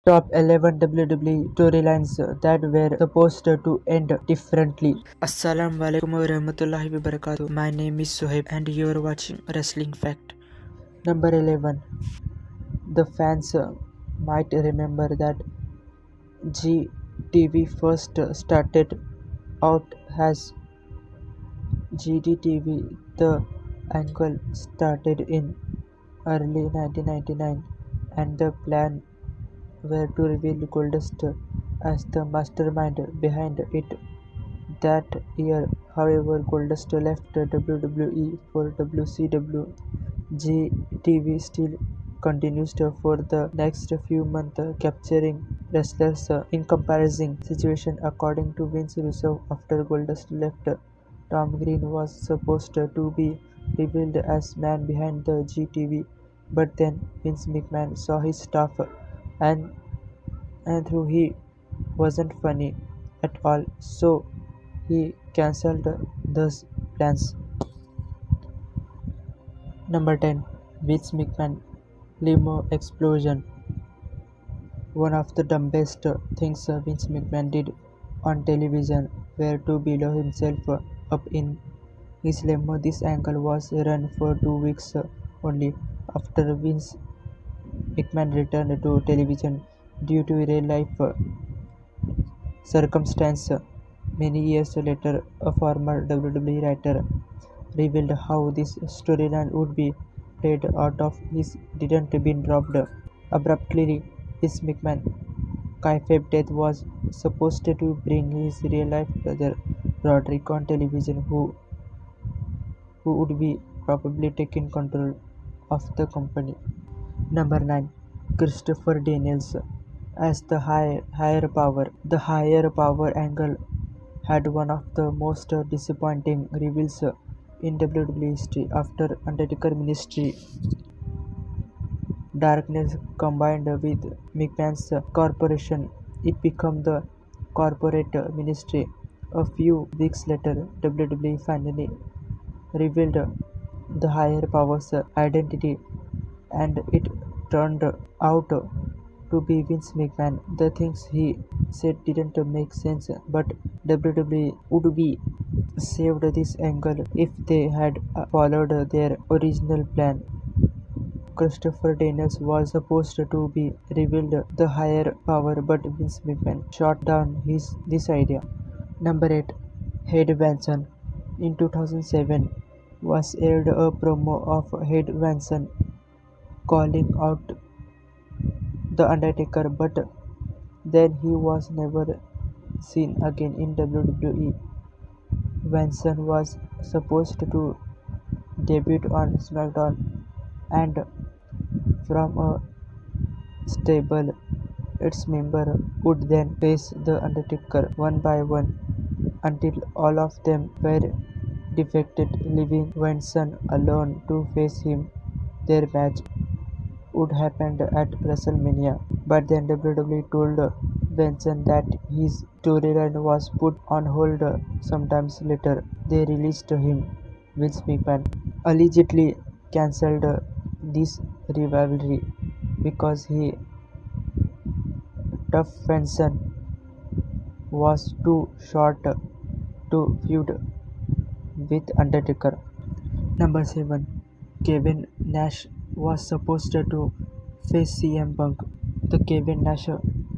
Top 11 WWE storylines that were supposed to end differently. Assalamu alaikum wa rahmatullahi wa barakatuh. My name is Soheb and you're watching Wrestling Fact. Number 11. The fans might remember that GTV first started out as GDTV. The angle started in early 1999 and the plan were to reveal Goldust as the mastermind behind it. That year, however, Goldust left WWE for WCW. GTV still continues for the next few months, capturing wrestlers in comparison situation. According to Vince Russo, after Goldust left, Tom Green was supposed to be revealed as man behind the GTV, but then Vince McMahon saw his stuff and thought he wasn't funny at all, so he cancelled those plans. Number 10. Vince McMahon Limo Explosion. One of the dumbest things Vince McMahon did on television were to blow himself up in his limo. This angle was run for 2 weeks only. After Vince McMahon returned to television due to real life circumstance, many years later, a former WWE writer revealed how this storyline would be played out if his didn't been dropped abruptly. His McMahon kayfabe death was supposed to bring his real-life brother Roderick on television, who would be probably taking control of the company. Number 9. Christopher Daniels as the higher power. The higher power angle had one of the most disappointing reveals in WWE history. After Undertaker Ministry Darkness combined with McMahon's corporation, it became the Corporate Ministry. A few weeks later, WWE finally revealed the higher power's identity, and it turned out to be Vince McMahon. The things he said didn't make sense, but WWE would be saved this angle if they had followed their original plan. Christopher Daniels was supposed to be revealed the higher power, but Vince McMahon shot down this idea. Number 8. Haydee Benson. In 2007 was aired a promo of Haydee Benson calling out The Undertaker, but then he was never seen again in WWE. Benson was supposed to debut on SmackDown and from a stable. Its member would then face The Undertaker one by one until all of them were defeated, leaving Benson alone to face him. Their match would happen at WrestleMania, but then WWE told Benson that his storyline was put on hold. Sometimes later, they released him. Vince McMahon allegedly cancelled this rivalry because he Tough Benson was too short to feud with Undertaker. Number 7. Kevin Nash was supposed to face CM Punk. The Kevin Nash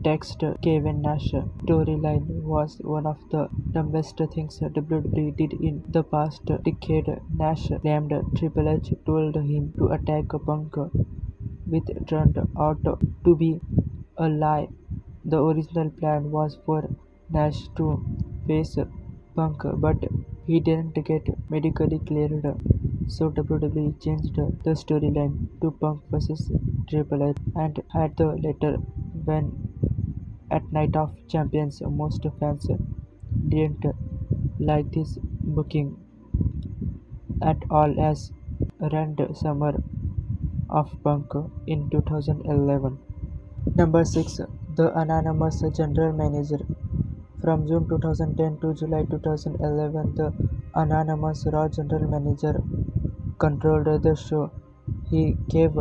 text Kevin Nash storyline was one of the dumbest things WWE did in the past decade. Nash claimed Triple H told him to attack Punk, which turned out to be a lie. The original plan was for Nash to face Punk, but he didn't get medically cleared, so WWE changed the storyline to Punk vs Triple H and had the latter win at Night of Champions. Most fans didn't like this booking at all as ruined summer of Punk in 2011. Number 6. The Anonymous General Manager. From June 2010 to July 2011, the anonymous Raw General Manager controlled the show. He gave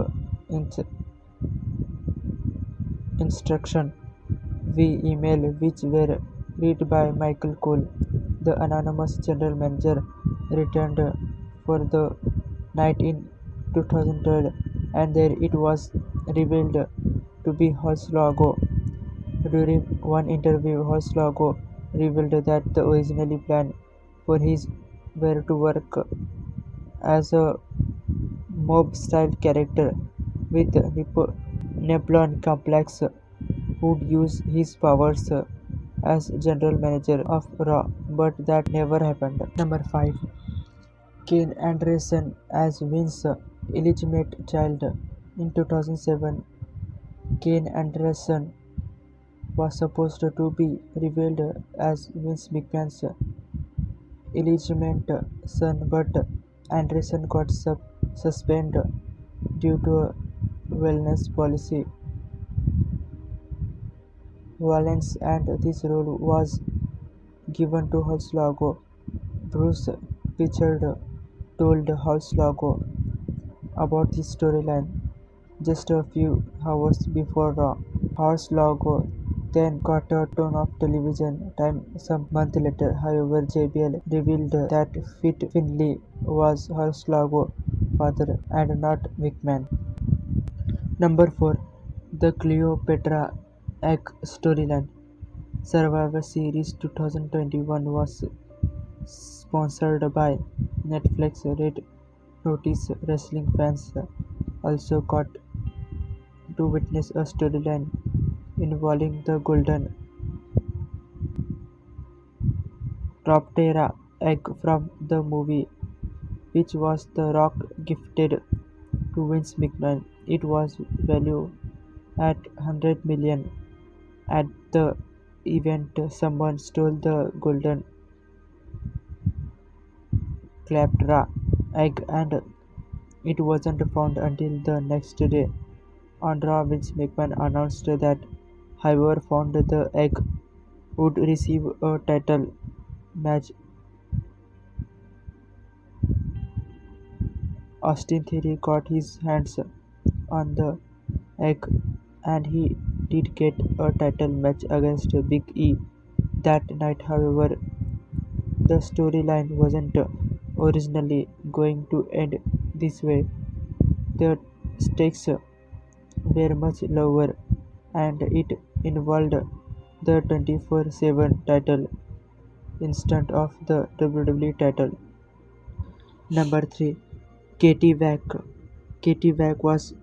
instruction via email, which were read by Michael Cole. The anonymous general manager returned for the night in 2012, and there it was revealed to be Hornswoggle. During one interview, Hornswoggle revealed that the original plan for his were to work as a mob-style character with Napoleon Complex, who'd use his powers as general manager of Raw, but that never happened. Number 5. Kane Anderson as Vince's illegitimate child. In 2007, Kane Anderson was supposed to be revealed as Vince McMahon's illegitimate son, but Anderson got suspended due to a wellness policy violence, and this role was given to Hornswoggle. Bruce Pritchard told Hornswoggle about the storyline just a few hours before Raw. Hornswoggle then got a ton of television time some month later. However, JBL revealed that Fit Finlay was Hornswoggle's father and not McMahon. Number 4. The Cleopatra Egg storyline. Survivor Series 2021 was sponsored by Netflix. Red Notice wrestling fans also got to witness a storyline involving the Golden Cleopatra Egg from the movie, which was The Rock gifted to Vince McMahon. It was valued at $100 million. At the event, someone stole the Golden Cleopatra Egg, and it wasn't found until the next day. On Raw, Vince McMahon announced that whoever found the egg would receive a title match. Austin Theory got his hands on the egg, and he did get a title match against Big E that night. However, the storyline wasn't originally going to end this way. The stakes were much lower, and it involved the 24/7 title instead of the WWE title. Number 3. Katie Wack. Katie Wack was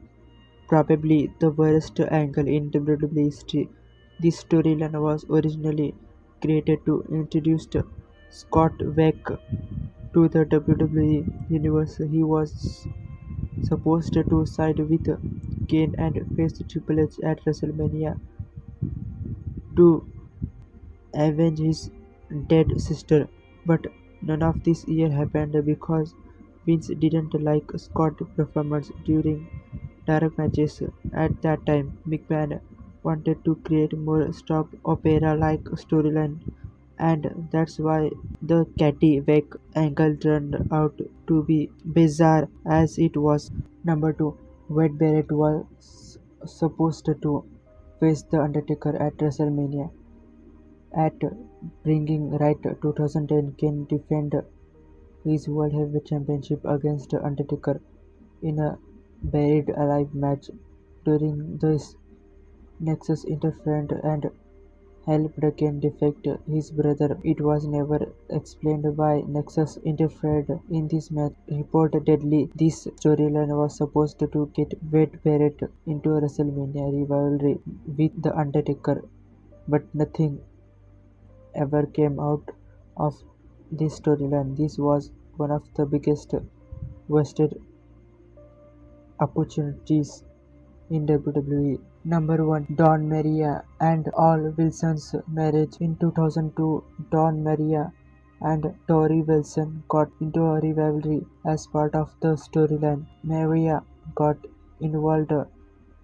probably the worst angle in WWE history. This storyline was originally created to introduce Scott Wack to the WWE universe. He was supposed to side with Kane and face Triple H at WrestleMania to avenge his dead sister, but none of this year happened because Vince didn't like Scott's performance during dark matches. At that time, McMahon wanted to create more soap opera-like storyline, and that's why the Katie Wack angle turned out to be bizarre as it was. Number 2. Wade Barrett was supposed to face The Undertaker at WrestleMania. At Bringing Right 2010, Kane defended his World Heavyweight Championship against The Undertaker in a Buried Alive match. During this, Nexus interfered and helped Kane defeat his brother. It was never explained why Nexus interfered in this match. Reportedly, this storyline was supposed to get Wade Barrett into a WrestleMania rivalry with The Undertaker, but nothing ever came out of this storyline. This was one of the biggest wasted opportunities in WWE. Number 1. Dawn Maria and Al Wilson's marriage. In 2002, Dawn Maria and Tori Wilson got into a rivalry as part of the storyline. Maria got involved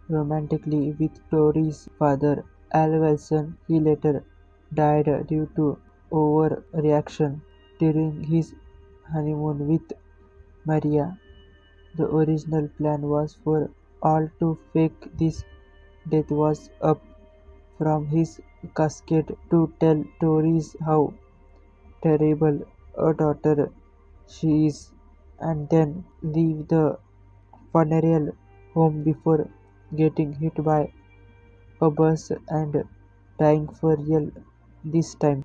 romantically with Tori's father, Al Wilson. He later died due to overreaction during his honeymoon with Maria. The original plan was for Al to fake this death was up from his casket to tell stories how terrible a daughter she is, and then leave the funeral home before getting hit by a bus and dying for real this time.